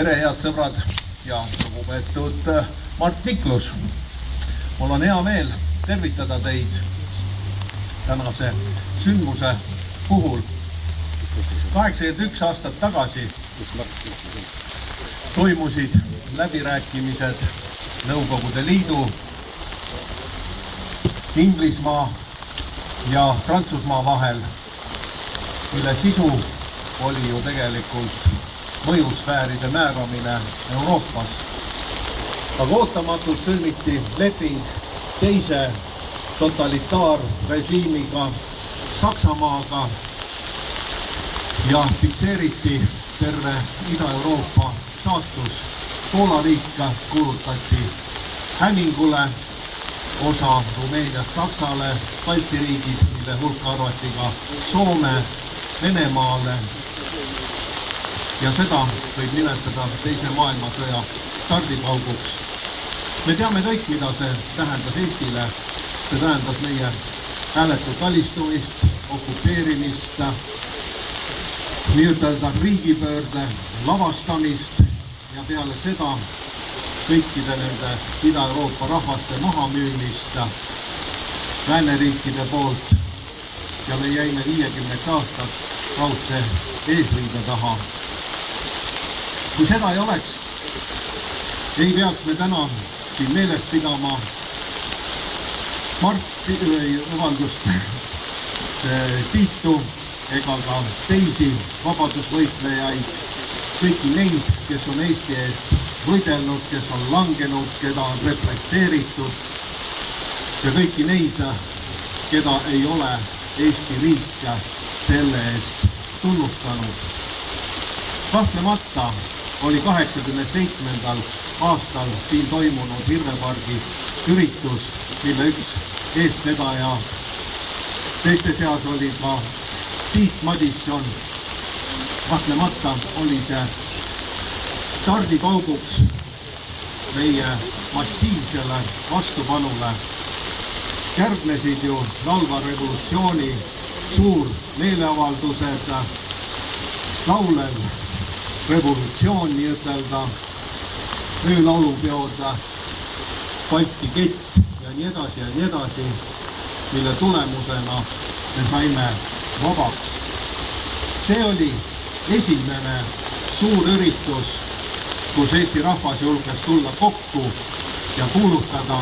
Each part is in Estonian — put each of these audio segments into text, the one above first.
Tere, head sõbrad ja lugupeetud Mart Niklus. Mul on hea meel tervitada teid tänase sündmuse puhul. 81 aastat tagasi toimusid läbirääkimised Nõukogude Liidu, Inglismaa ja Prantsusmaa vahel, mille sisu oli ju tegelikult mõjusfääride määramine Euroopas. Aga ootamatult sõlmiti leping teise totalitaarrežiimiga Saksamaaga ja fikseeriti terve Ida-Euroopa saatus. Poola riik kuulutati hävingule, osa Rumeeniast Saksale, Balti riigid, mille hulka arvati ka Soome, Venemaale. Ja seda võib nimetada teise maailmasõja stardipauguks. Me teame kõik, mida see tähendas Eestile. See tähendas meie hääletut alistumist, okupeerimist, nii-ütelda riigipöörde lavastamist ja peale seda kõikide nende Ida-Euroopa rahvaste mahamüümist lääneriikide poolt ja me jäime 50 aastaks raudse eesriide taha. Kui seda ei oleks, ei peaks me täna siin meeles pidama Tiitu ega ka teisi vabadusvõitlejaid, kõiki neid, kes on Eesti eest võidelnud, kes on langenud, keda on represseeritud ja kõiki neid, keda ei ole Eesti riik selle eest tunnustanud. Kahtlemata oli 87. aastal siin toimunud Hirvepargi üritus, mille üks eestvedaja teiste seas oli ka Tiit Madisson. Kahtlemata oli see stardipauguks meie massiivsele vastupanule. Järgnesid ju laulva revolutsiooni suur meeleavaldused, laulev revolutsioon, nii-ütelda, öölaulupeod, Balti kett ja nii edasi, mille tulemusena me saime vabaks. See oli esimene suur üritus, kus Eesti rahvas julges tulla kokku ja kuulutada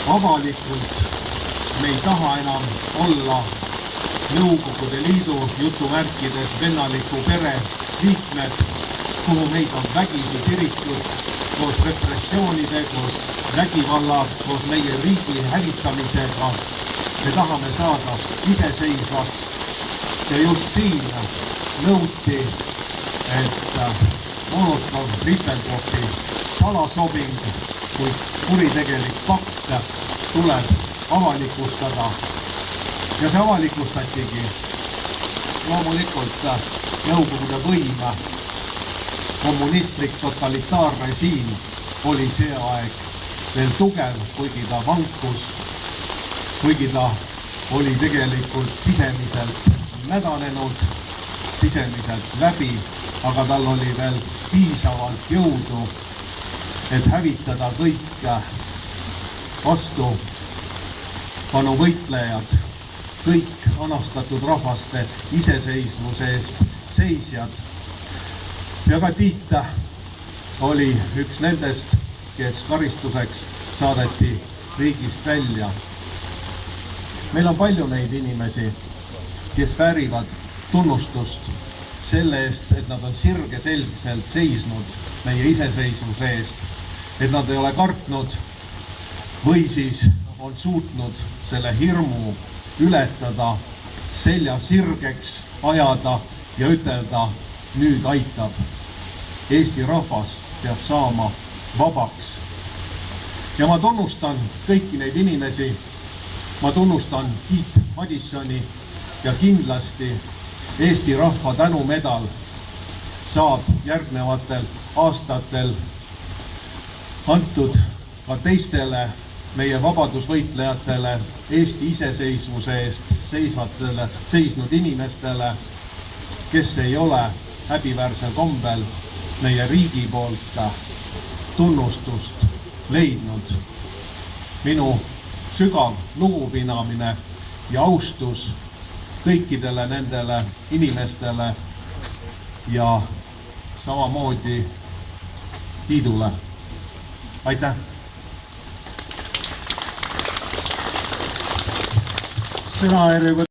avalikult, me ei taha enam olla Nõukogude Liidu jutumärkides vennaliku pere liikmed, kuhu meid on vägisi tiritud koos repressioonide, koos vägivalla, koos meie riigi hävitamisega. Me tahame saada iseseisvaks ja just siin nõuti, et Molotov-Ribbentropi salasobing kui kuritegelik fakt tuleb avalikustada. Ja see avalikustatigi. Loomulikult Nõukogude võim, kommunistlik totalitaarrežiim oli see aeg veel tugev, kuigi ta vankus, kuigi ta oli tegelikult sisemiselt mädanenud, sisemiselt läbi, aga tal oli veel piisavalt jõudu, et hävitada kõik vastupanu võitlejad, kõik anastatud rahvaste iseseisvuse eest seisjad. Ja ka Tiit oli üks nendest, kes karistuseks saadeti riigist välja. Meil on palju neid inimesi, kes väärivad tunnustust selle eest, et nad on sirgeselgselt seisnud meie iseseisvuse eest, et nad ei ole kartnud või siis on suutnud selle hirmu ületada, selja sirgeks ajada ja ütelda, nüüd aitab. Eesti rahvas peab saama vabaks. Ja ma tunnustan kõiki neid inimesi, ma tunnustan Tiit Madissoni ja kindlasti Eesti rahva tänumedal saab järgnevatel aastatel antud ka teistele meie vabadusvõitlejatele, Eesti iseseisvuse eest seisnud inimestele, kes ei ole häbiväärsel kombel meie riigi poolt tunnustust leidnud. Minu sügav lugupidamine ja austus kõikidele nendele inimestele ja samamoodi Tiidule. Aitäh! Sõna